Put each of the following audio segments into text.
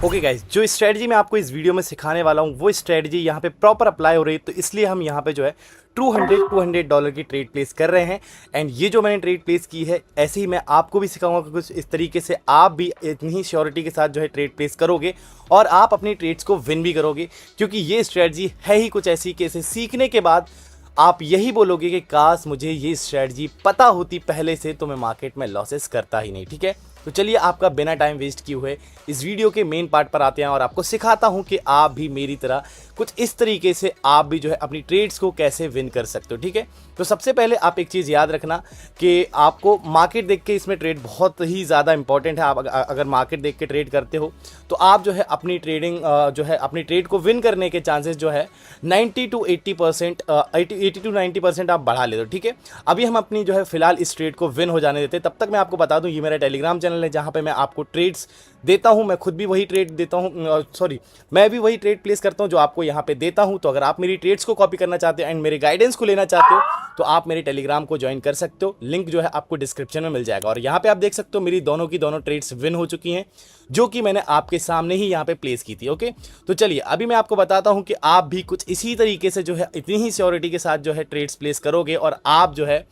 Okay guys, जो strategy मैं आपको इस वीडियो में सिखाने वाला हूँ वो स्ट्रेटजी यहाँ पे प्रॉपर अप्लाई हो रही है, तो इसलिए हम यहाँ पे जो है $200 की ट्रेड प्लेस कर रहे हैं। एंड ये जो मैंने ट्रेड प्लेस की है, ऐसे ही मैं आपको भी सिखाऊंगा कि कुछ इस तरीके से आप भी इतनी ही श्योरिटी के साथ जो है ट्रेड प्लेस करोगे और आप अपनी ट्रेड्स को विन भी करोगे, क्योंकि ये स्ट्रेटजी है ही कुछ ऐसी कि इसे सीखने के बाद आप यही बोलोगे कि काश मुझे ये स्ट्रेटजी पता होती पहले से तो मैं मार्केट में लॉसेस करता ही नहीं। ठीक है, तो चलिए आपका बिना टाइम वेस्ट किए हुए इस वीडियो के मेन पार्ट पर आते हैं और आपको सिखाता हूं कि आप भी मेरी तरह कुछ इस तरीके से आप भी जो है अपनी ट्रेड्स को कैसे विन कर सकते हो। ठीक है, तो सबसे पहले आप एक चीज़ याद रखना कि आपको मार्केट देख के इसमें ट्रेड बहुत ही ज़्यादा इंपॉर्टेंट है। आप अगर मार्केट देख के ट्रेड करते हो तो आप जो है अपनी ट्रेडिंग जो है अपनी ट्रेड को विन करने के चांसेस जो है 90 to 80% 80 to 90% आप बढ़ा लेते हो। ठीक है, अभी हम अपनी जो है फिलहाल इस ट्रेड को विन हो जाने देते हैं। तब तक मैं आपको बता दूं, ये मेरा टेलीग्राम चैनल है जहां पे मैं आपको ट्रेड्स देता हूं। मैं खुद भी वही ट्रेड देता हूं, मैं भी वही ट्रेड प्लेस करता हूं जो आपको यहां पे देता हूं। तो अगर आप मेरी ट्रेड्स को कॉपी करना चाहते हो एंड मेरे गाइडेंस को लेना चाहते हो तो आप मेरे टेलीग्राम को ज्वाइन कर सकते हो। लिंक जो है आपको डिस्क्रिप्शन में मिल जाएगा। और यहाँ पे आप देख सकते हो मेरी दोनों की दोनों ट्रेड्स विन हो चुकी हैं, जो कि मैंने आपके सामने ही यहाँ पे प्लेस की थी। ओके, तो चलिए अभी मैं आपको बताता हूँ कि आप भी कुछ इसी तरीके से जो है इतनी ही श्योरिटी के साथ जो है ट्रेड्स प्लेस करोगे और आप जो है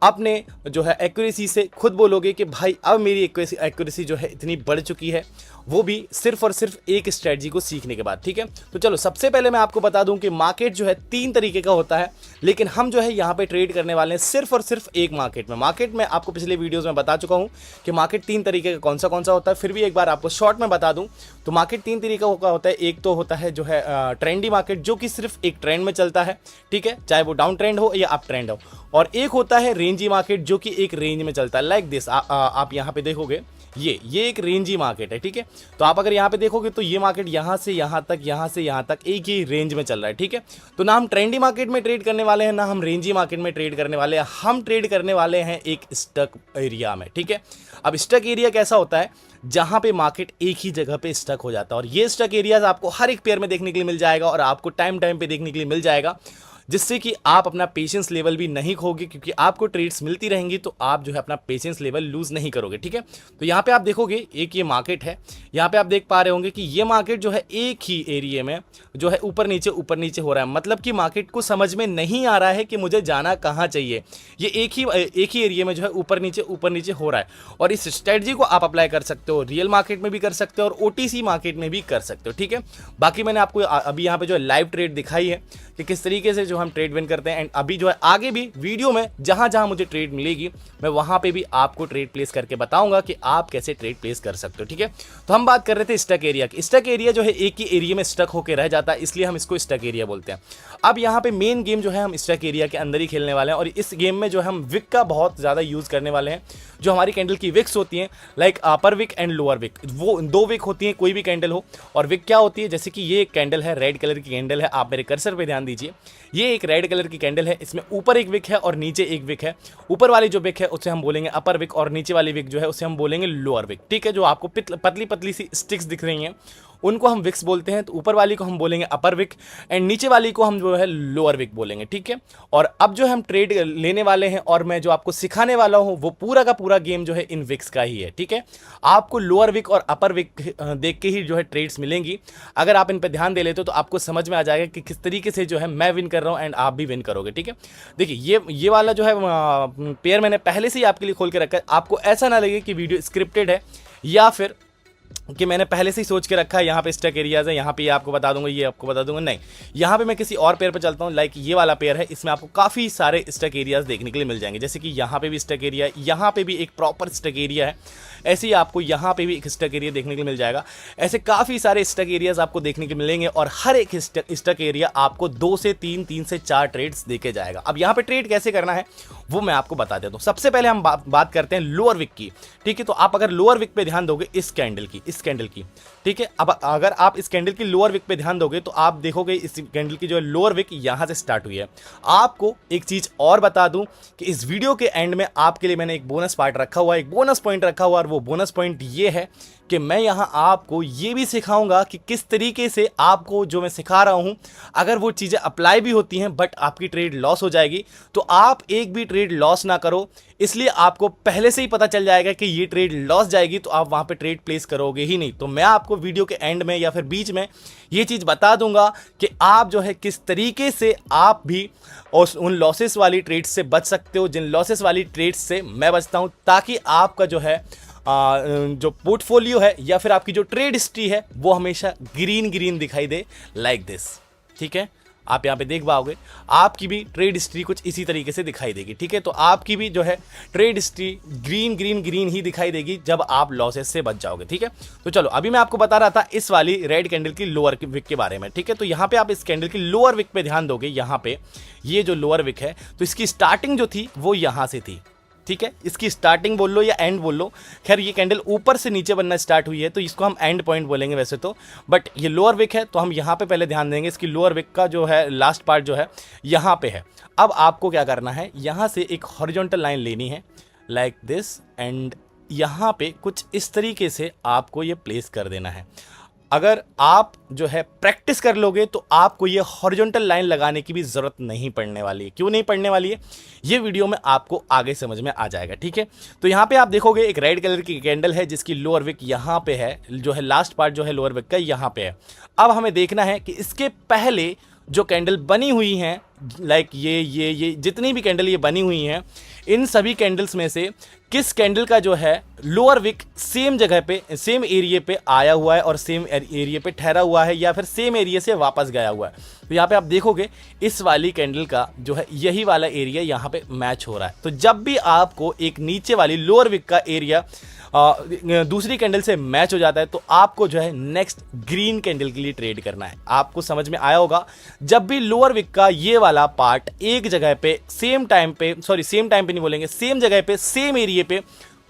अपने जो है एक्यूरेसी से खुद बोलोगे कि भाई अब मेरी एक्यूरेसी जो है इतनी बढ़ चुकी है, वो भी सिर्फ और सिर्फ एक स्ट्रेटजी को सीखने के बाद। ठीक है, तो चलो सबसे पहले मैं आपको बता दूं कि मार्केट जो है 3 तरीके का होता है, लेकिन हम जो है यहाँ पे ट्रेड करने वाले हैं सिर्फ और सिर्फ एक मार्केट में आपको पिछले वीडियोस में बता चुका हूँ कि मार्केट 3 तरीके का कौन सा होता है। फिर भी एक बार आपको शॉर्ट में बता दूं तो मार्केट 3 तरीके का होता है। एक तो होता है जो है ट्रेंडी मार्केट, जो कि सिर्फ एक ट्रेंड में चलता है। ठीक है, चाहे वो डाउन ट्रेंड हो या अप ट्रेंड हो। और एक होता है रेंजी मार्केट, जो कि एक रेंज में चलता है लाइक दिस। आप यहाँ पे देखोगे ये एक रेंजी मार्केट है। ठीक है, तो आप अगर यहाँ पे देखोगे तो ये मार्केट यहाँ से यहाँ तक, यहाँ से यहाँ तक एक ही रेंज में चल रहा है। ठीक है, तो ना हम ट्रेंडी मार्केट में ट्रेड करने वाले हैं, ना हम रेंजी मार्केट में ट्रेड करने वाले हैं। हम ट्रेड करने वाले हैं एक स्टक एरिया में। ठीक है, अब स्टक एरिया कैसा होता है, जहां पे मार्केट एक ही जगह पे स्टक हो जाता है। और ये स्टक एरियाज आपको हर एक पेयर में देखने के लिए मिल जाएगा और आपको टाइम पे देखने के लिए मिल जाएगा, जिससे कि आप अपना पेशेंस लेवल भी नहीं खोगे, क्योंकि आपको ट्रेड्स मिलती रहेंगी तो आप जो है अपना पेशेंस लेवल लूज नहीं करोगे। ठीक है, तो यहाँ पे आप देखोगे एक ये मार्केट है, यहाँ पे आप देख पा रहे होंगे कि ये मार्केट जो है एक ही एरिया में जो है ऊपर नीचे हो रहा है। मतलब कि मार्केट को समझ में नहीं आ रहा है कि मुझे जाना कहाँ चाहिए। ये एक ही एरिया में जो है ऊपर नीचे हो रहा है। और इस स्ट्रेटजी को आप अप्लाई कर सकते हो, रियल मार्केट में भी कर सकते हो और OTC मार्केट में भी कर सकते हो। ठीक है, बाकी मैंने आपको अभी यहाँ पे जो है लाइव ट्रेड दिखाई है कि किस तरीके से जो हम ट्रेड विन करते हैं। एंड अभी जो है आगे भी वीडियो में जहां मुझे ट्रेड मिलेगी मैं वहां पे भी आपको ट्रेड प्लेस करके बताऊंगा कि आप कैसे ट्रेड प्लेस कर सकते हो। ठीक है, तो हम बात कर रहे थे स्टक एरिया की। स्टक एरिया जो है एक ही एरिया में स्टक होकर रह जाता है, इसलिए हम इसको स्टक एरिया बोलते हैं। अब यहाँ पे मेन गेम जो है हम स्टक एरिया के अंदर ही खेलने वाले हैं और इस गेम में जो हम विक का बहुत ज़्यादा यूज़ करने वाले हैं। जो हमारी कैंडल की विक्स होती हैं, like upper wick and lower wick, वो 2 विक होती हैं कोई भी कैंडल हो। और विक क्या होती है, जैसे कि ये एक कैंडल है, रेड कलर की कैंडल है, आप मेरे कर्सर पे ध्यान दीजिए। ये एक रेड कलर की कैंडल है, इसमें ऊपर एक विक है और नीचे एक विक है। ऊपर वाली जो विक है उसे हम बोलेंगे अपर विक और नीचे वाली विक जो है उसे हम बोलेंगे लोअर विक। ठीक है, जो आपको पतली पतली सी स्टिक्स दिख रही हैं उनको हम विक्स बोलते हैं। तो ऊपर वाली को हम बोलेंगे अपर विक एंड नीचे वाली को हम जो है लोअर विक बोलेंगे। ठीक है, और अब जो हम ट्रेड लेने वाले हैं और मैं जो आपको सिखाने वाला हूं वो पूरा का पूरा गेम जो है इन विक्स का ही है। ठीक है, आपको लोअर विक और अपर विक देख के ही जो है ट्रेड्स मिलेंगी। अगर आप इन पर ध्यान दे लेते हो तो आपको समझ में आ जाएगा कि किस तरीके से जो है मैं विन कर रहा हूँ एंड आप भी विन करोगे। ठीक है, देखिए ये वाला जो है पेयर मैंने पहले से ही आपके लिए खोल के रखा है। आपको ऐसा ना लगे कि वीडियो स्क्रिप्टेड है या फिर कि मैंने पहले से ही सोच के रखा है यहाँ पे स्टक एरियाज है, यहाँ पे ये आपको बता दूंगा, ये आपको बता दूंगा। नहीं, यहाँ पे मैं किसी और पेयर पे चलता हूँ। लाइक ये वाला पेयर है, इसमें आपको काफ़ी सारे स्टक एरियाज देखने के लिए मिल जाएंगे। जैसे कि यहाँ पे भी स्टक एरिया है, यहाँ पे भी एक प्रॉपर स्टक एरिया है, ऐसे ही आपको यहाँ पे भी एक स्टक एरिया देखने के लिए मिल जाएगा। ऐसे काफ़ी सारे स्टक एरियाज आपको देखने के मिलेंगे और हर एक स्टक एरिया आपको 2 से 3 से 4 ट्रेड्स देके जाएगा। अब यहाँ पे ट्रेड कैसे करना है वो मैं आपको बता देता हूँ। सबसे पहले हम बात करते हैं लोअर विक की। ठीक है, तो आप अगर लोअर विक पे ध्यान दोगे इस कैंडल की, ठीक है, अब अगर आप इस कैंडल की लोअर विक पे ध्यान दोगे तो आप देखोगे इस कैंडल की जो है लोअर विक यहां से स्टार्ट हुई है। आपको एक चीज और बता दूं कि इस वीडियो के एंड में आपके लिए मैंने एक बोनस पार्ट रखा हुआ है, एक बोनस पॉइंट रखा हुआ है। और वो बोनस पॉइंट ये है कि मैं यहाँ आपको ये भी सिखाऊंगा कि किस तरीके से आपको जो मैं सिखा रहा हूँ अगर वो चीज़ें अप्लाई भी होती हैं बट आपकी ट्रेड लॉस हो जाएगी तो आप एक भी ट्रेड लॉस ना करो। इसलिए आपको पहले से ही पता चल जाएगा कि ये ट्रेड लॉस जाएगी तो आप वहाँ पे ट्रेड प्लेस करोगे पाओगे ही नहीं। तो मैं आपको वीडियो के एंड में या फिर बीच में ये चीज़ बता दूंगा कि आप जो है किस तरीके से आप भी उन लॉसेस वाली ट्रेड्स से बच सकते हो, जिन लॉसेस वाली ट्रेड्स से मैं बचता हूं, ताकि आपका जो है जो पोर्टफोलियो है या फिर आपकी जो ट्रेड हिस्ट्री है वो हमेशा ग्रीन ग्रीन दिखाई दे, लाइक दिस। ठीक है, आप यहाँ पे देख पाओगे आपकी भी ट्रेड हिस्ट्री कुछ इसी तरीके से दिखाई देगी। ठीक है, तो आपकी भी जो है trade history green green green ही दिखाई देगी जब आप लॉसेस से बच जाओगे। ठीक है, तो चलो अभी मैं आपको बता रहा था इस वाली रेड कैंडल की लोअर विक के बारे में। ठीक है, तो यहाँ पे आप इस कैंडल की लोअर विक पे ध्यान दोगे। यहाँ पे ये जो लोअर विक है तो इसकी स्टार्टिंग जो थी वो यहाँ से थी। ठीक है, इसकी स्टार्टिंग बोल लो या एंड बोल लो, खैर ये कैंडल ऊपर से नीचे बनना स्टार्ट हुई है तो इसको हम एंड पॉइंट बोलेंगे वैसे तो, बट ये लोअर विक है तो हम यहाँ पे पहले ध्यान देंगे। इसकी लोअर विक का जो है लास्ट पार्ट जो है यहाँ पे है। अब आपको क्या करना है, यहाँ से एक हॉरिजॉन्टल लाइन लेनी है लाइक दिस, एंड यहाँ पे कुछ इस तरीके से आपको ये प्लेस कर देना है। अगर आप जो है प्रैक्टिस कर लोगे तो आपको ये हॉरिजॉन्टल लाइन लगाने की भी ज़रूरत नहीं पड़ने वाली है। क्यों नहीं पड़ने वाली है, ये वीडियो में आपको आगे समझ में आ जाएगा। ठीक है, तो यहाँ पे आप देखोगे एक रेड कलर की कैंडल है जिसकी लोअर विक यहाँ पे है, जो है लास्ट पार्ट जो है लोअर विक का यहाँ पे है। अब हमें देखना है कि इसके पहले जो कैंडल बनी हुई हैं, लाइक ये जितनी भी कैंडल ये बनी हुई हैं, इन सभी कैंडल्स में से किस कैंडल का जो है लोअर विक सेम जगह पे, सेम एरिया पे आया हुआ है और सेम एरिया पे ठहरा हुआ है या फिर सेम एरिया से वापस गया हुआ है। तो यहाँ पे आप देखोगे इस वाली कैंडल का जो है यही वाला एरिया यहाँ पे मैच हो रहा है। तो जब भी आपको एक नीचे वाली लोअर विक का एरिया दूसरी कैंडल से मैच हो जाता है तो आपको जो है नेक्स्ट ग्रीन कैंडल के लिए ट्रेड करना है। आपको समझ में आया होगा, जब भी लोअर विक का ये वाला पार्ट एक जगह पे सेम टाइम पे नहीं बोलेंगे, सेम जगह पे सेम एरिया पे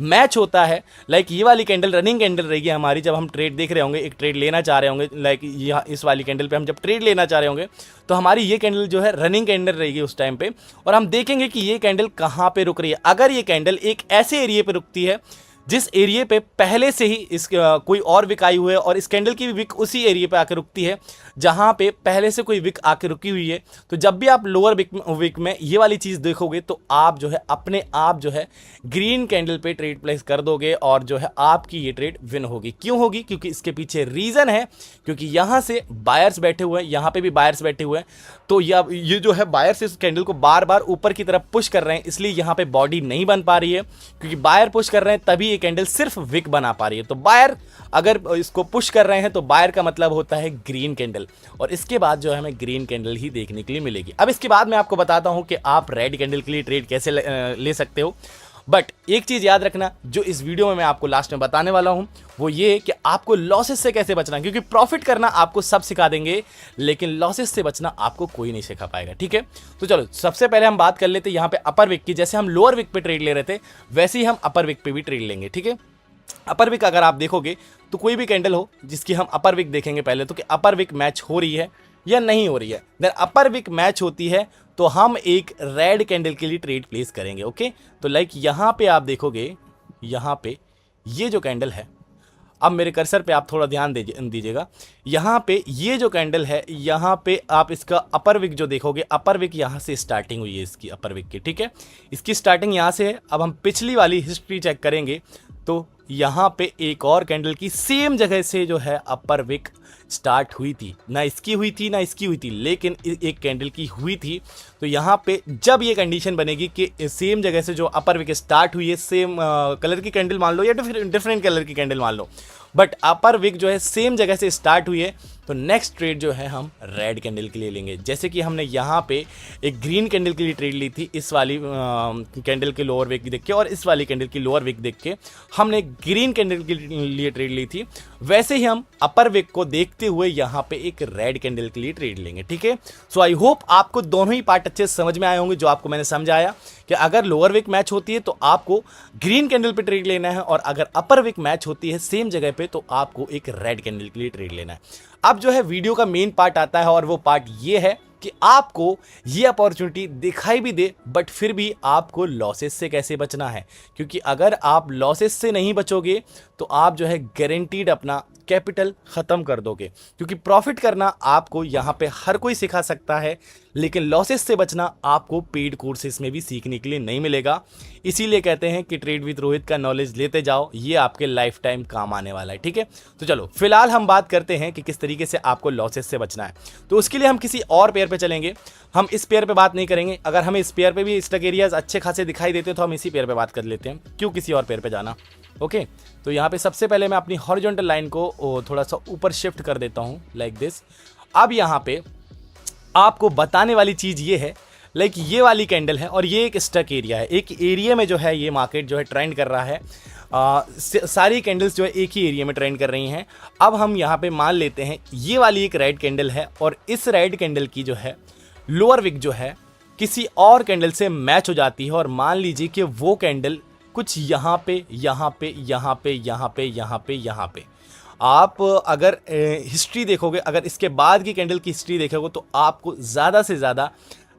मैच होता है, लाइक ये वाली कैंडल रनिंग कैंडल रहेगी हमारी जब हम ट्रेड देख रहे होंगे, एक ट्रेड लेना चाह रहे होंगे, लाइक यहाँ इस वाली कैंडल पे हम जब ट्रेड लेना चाह रहे होंगे तो हमारी ये कैंडल जो है रनिंग कैंडल रहेगी उस टाइम पे, और हम देखेंगे कि ये कैंडल कहाँ पे रुक रही है। अगर ये कैंडल एक ऐसे एरिया पे रुकती है जिस एरिया पे पहले से ही इस कोई और विक आई हुई है और इस कैंडल की भी विक उसी एरिया पे आकर रुकती है जहां पे पहले से कोई विक आकर रुकी हुई है, तो जब भी आप लोअर विक में ये वाली चीज़ देखोगे तो आप जो है अपने आप जो है ग्रीन कैंडल पे ट्रेड प्लेस कर दोगे और जो है आपकी ये ट्रेड विन होगी। क्यों होगी, क्योंकि इसके पीछे रीज़न है, क्योंकि यहाँ से बायर्स बैठे हुए हैं, यहाँ पे भी बायर्स बैठे हुए हैं, तो ये जो है बायर्स इस कैंडल को बार बार ऊपर की तरफ पुश कर रहे हैं, इसलिए यहाँ पे बॉडी नहीं बन पा रही है। क्योंकि बायर पुश कर रहे हैं तभी ये कैंडल सिर्फ विक बना पा रही है। तो बायर अगर इसको पुश कर रहे हैं तो बायर का मतलब होता है ग्रीन कैंडल, और इसके बाद जो है हमें ग्रीन कैंडल ही देखने के लिए मिलेगी। अब इसके बाद मैं आपको बताता हूं कि आप रेड कैंडल के लिए ट्रेड कैसे ले सकते हो। बट एक चीज याद रखना, जो इस वीडियो में मैं आपको लास्ट में बताने वाला हूं वो ये कि आपको लॉसेस से कैसे बचना, क्योंकि प्रॉफिट करना आपको सब सिखा देंगे लेकिन लॉसेस से बचना आपको कोई नहीं सिखा पाएगा। ठीक है, तो चलो सबसे पहले हम बात कर लेते हैं यहाँ पे अपर विक की। जैसे हम लोअर विक पे ट्रेड ले रहे थे वैसे ही हम अपर विक पे भी ट्रेड लेंगे। ठीक है, अपर विक अगर आप देखोगे तो कोई भी कैंडल हो जिसकी हम अपर विक देखेंगे पहले तो कि अपर विक मैच हो रही है या नहीं हो रही है। देन अपर विक मैच होती है तो हम एक रेड कैंडल के लिए ट्रेड प्लेस करेंगे। ओके, तो लाइक यहाँ पे आप देखोगे, यहाँ पे ये जो कैंडल है, अब मेरे कर्सर पे आप थोड़ा ध्यान दीजिएगा, यहाँ पे ये जो कैंडल है, यहाँ पे आप इसका अपर विक जो देखोगे, अपर विक यहाँ से स्टार्टिंग हुई है इसकी अपर विक की। ठीक है, इसकी स्टार्टिंग यहाँ से है। अब हम पिछली वाली हिस्ट्री चेक करेंगे तो यहाँ पे एक और कैंडल की सेम जगह से जो है अपर विक स्टार्ट हुई थी, ना इसकी हुई थी ना इसकी हुई थी, लेकिन एक कैंडल की हुई थी। तो यहाँ पे जब ये कंडीशन बनेगी कि सेम जगह से जो अपर विक स्टार्ट हुई है, सेम कलर की कैंडल मान लो या डिफरेंट कलर की कैंडल मान लो, बट अपर विक जो है सेम जगह से स्टार्ट हुई है, तो नेक्स्ट ट्रेड जो है हम रेड कैंडल के लिए लेंगे। जैसे कि हमने यहाँ पे एक ग्रीन कैंडल के लिए ट्रेड ली थी, इस वाली कैंडल के लोअर विक देख के और इस वाली कैंडल की लोअर विक देख के हमने ग्रीन कैंडल के लिए ट्रेड ली थी, वैसे ही हम अपर विक को देखते हुए यहाँ पे एक रेड कैंडल के लिए ट्रेड लेंगे। ठीक है, सो आई होप आपको दोनों ही पार्ट अच्छे से समझ में आए होंगे। जो आपको मैंने समझाया कि अगर लोअर विक मैच होती है तो आपको ग्रीन कैंडल पे ट्रेड लेना है, और अगर अपर विक मैच होती है सेम जगह पे तो आपको एक रेड कैंडल के लिए ट्रेड लेना है। अब जो है वीडियो का मेन पार्ट आता है और वो पार्ट ये है कि आपको ये अपॉर्चुनिटी दिखाई भी दे बट फिर भी आपको लॉसेस से कैसे बचना है, क्योंकि अगर आप लॉसेस से नहीं बचोगे तो आप जो है गारंटीड अपना कैपिटल ख़त्म कर दोगे, क्योंकि प्रॉफिट करना आपको यहाँ पे हर कोई सिखा सकता है लेकिन लॉसेस से बचना आपको पेड कोर्सेज में भी सीखने के लिए नहीं मिलेगा। इसीलिए कहते हैं कि ट्रेड विद रोहित का नॉलेज लेते जाओ, ये आपके लाइफ टाइम काम आने वाला है। ठीक है, तो चलो फिलहाल हम बात करते हैं कि किस तरीके से आपको लॉसेस से बचना है। तो उसके लिए हम किसी और पेयर पे चलेंगे, हम इस पेयर पे बात नहीं करेंगे। अगर हमें इस पेयर पे भी स्टक एरियाज अच्छे खासे दिखाई देते तो हम इसी पेयर पे बात कर लेते हैं, क्यों किसी और पेयर पे जाना। ओके, तो यहाँ पे सबसे पहले मैं अपनी हॉरिजॉन्टल लाइन को थोड़ा सा ऊपर शिफ्ट कर देता हूँ लाइक दिस। अब यहाँ पे आपको बताने वाली चीज़ ये है, लाइक ये वाली कैंडल है और ये एक स्टक एरिया है। एक एरिया में जो है ये मार्केट जो है ट्रेंड कर रहा है, सारी कैंडल्स जो है एक ही एरिया में ट्रेंड कर रही हैं। अब हम यहाँ पे मान लेते हैं ये वाली एक रेड कैंडल है और इस रेड कैंडल की जो है लोअर विक जो है किसी और कैंडल से मैच हो जाती है, और मान लीजिए कि वो कैंडल कुछ यहाँ पे यहाँ पे यहाँ पे यहाँ पे यहाँ पे यहाँ पे आप अगर हिस्ट्री देखोगे, अगर इसके बाद की कैंडल की हिस्ट्री देखोगे तो आपको ज़्यादा से ज़्यादा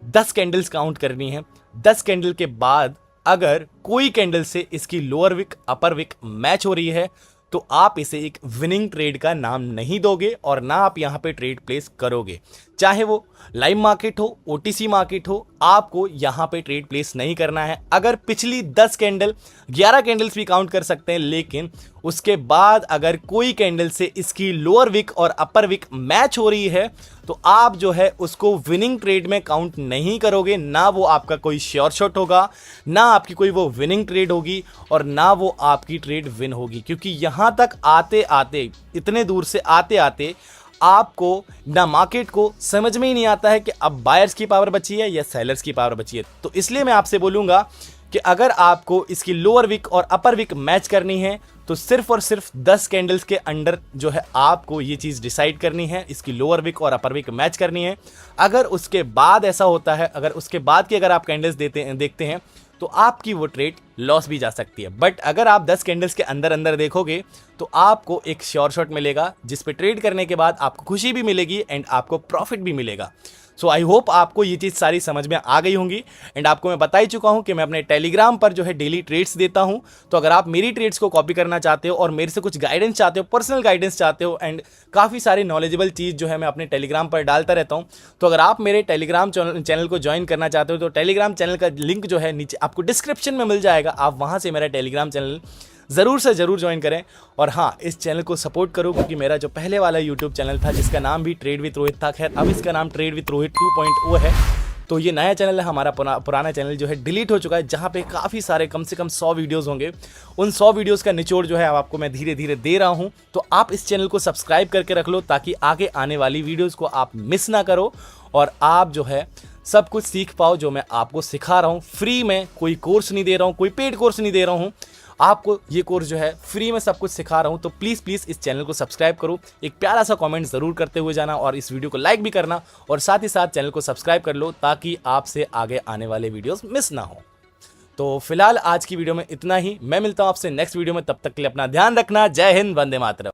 10 कैंडल्स काउंट करनी है। 10 कैंडल के बाद अगर कोई कैंडल से इसकी लोअर विक अपर विक मैच हो रही है तो आप इसे एक विनिंग ट्रेड का नाम नहीं दोगे और ना आप यहाँ पे ट्रेड प्लेस करोगे। चाहे वो लाइव मार्केट हो, ओटीसी मार्केट हो, आपको यहाँ पे ट्रेड प्लेस नहीं करना है। अगर पिछली 10 कैंडल 11 कैंडल्स भी काउंट कर सकते हैं, लेकिन उसके बाद अगर कोई कैंडल से इसकी लोअर विक और अपर विक मैच हो रही है तो आप जो है उसको विनिंग ट्रेड में काउंट नहीं करोगे। ना वो आपका कोई श्योर शॉट होगा, ना आपकी कोई वो विनिंग ट्रेड होगी, और ना वो आपकी ट्रेड विन होगी, क्योंकि यहाँ तक आते आते, इतने दूर से आते आते आपको ना मार्केट को समझ में ही नहीं आता है कि अब बायर्स की पावर बची है या सेलर्स की पावर बची है। तो इसलिए मैं आपसे बोलूँगा कि अगर आपको इसकी लोअर विक और अपर विक मैच करनी है तो सिर्फ और सिर्फ 10 कैंडल्स के अंडर जो है आपको ये चीज़ डिसाइड करनी है, इसकी लोअर विक और अपर विक मैच करनी है। अगर उसके बाद ऐसा होता है, अगर उसके बाद की अगर आप कैंडल्स देखते हैं तो आपकी वो ट्रेड लॉस भी जा सकती है। बट अगर आप 10 कैंडल्स के अंदर अंदर देखोगे तो आपको एक श्योर शॉट मिलेगा जिस पे ट्रेड करने के बाद आपको खुशी भी मिलेगी एंड आपको प्रॉफिट भी मिलेगा। सो आई होप आपको ये चीज़ सारी समझ में आ गई होंगी। एंड आपको मैं बता ही चुका हूँ कि मैं अपने टेलीग्राम पर जो है डेली ट्रेड्स देता हूँ। तो अगर आप मेरी ट्रेड्स को कॉपी करना चाहते हो और मेरे से कुछ गाइडेंस चाहते हो, पर्सनल गाइडेंस चाहते हो, एंड काफ़ी सारी नॉलेजेबल चीज़ जो है मैं अपने टेलीग्राम पर डालता रहता हूँ, तो अगर आप मेरे टेलीग्राम चैनल को ज्वाइन करना चाहते हो तो टेलीग्राम चैनल का लिंक जो है नीचे आपको डिस्क्रिप्शन में मिल जाएगा। आप वहाँ से मेरा टेलीग्राम चैनल ज़रूर से ज़रूर ज्वाइन करें। और हाँ, इस चैनल को सपोर्ट करो, क्योंकि मेरा जो पहले वाला यूट्यूब चैनल था जिसका नाम भी ट्रेड विद रोहित था, खैर अब इसका नाम ट्रेड विद रोहित 2.0 है। तो ये नया चैनल है, हमारा पुराना चैनल जो है डिलीट हो चुका है, जहाँ पे काफ़ी सारे कम से कम 100 वीडियोज़ होंगे। उन 100 वीडियोज़ का निचोड़ जो है अब आपको मैं धीरे धीरे दे रहा हूँ। तो आप इस चैनल को सब्सक्राइब करके रख लो ताकि आगे आने वाली वीडियोज़ को आप मिस ना करो और आप जो है सब कुछ सीख पाओ जो मैं आपको सिखा रहा हूँ। फ्री में कोई कोर्स नहीं दे रहा हूँ, कोई पेड कोर्स नहीं दे रहा हूँ, आपको ये कोर्स जो है फ्री में सब कुछ सिखा रहा हूँ। तो प्लीज़ इस चैनल को सब्सक्राइब करो, एक प्यारा सा कमेंट ज़रूर करते हुए जाना और इस वीडियो को लाइक भी करना, और साथ ही साथ चैनल को सब्सक्राइब कर लो ताकि आपसे आगे आने वाले वीडियोस मिस ना हो। तो फिलहाल आज की वीडियो में इतना ही, मैं मिलता हूँ आपसे नेक्स्ट वीडियो में, तब तक के लिए अपना ध्यान रखना। जय हिंद, वंदे मातरम।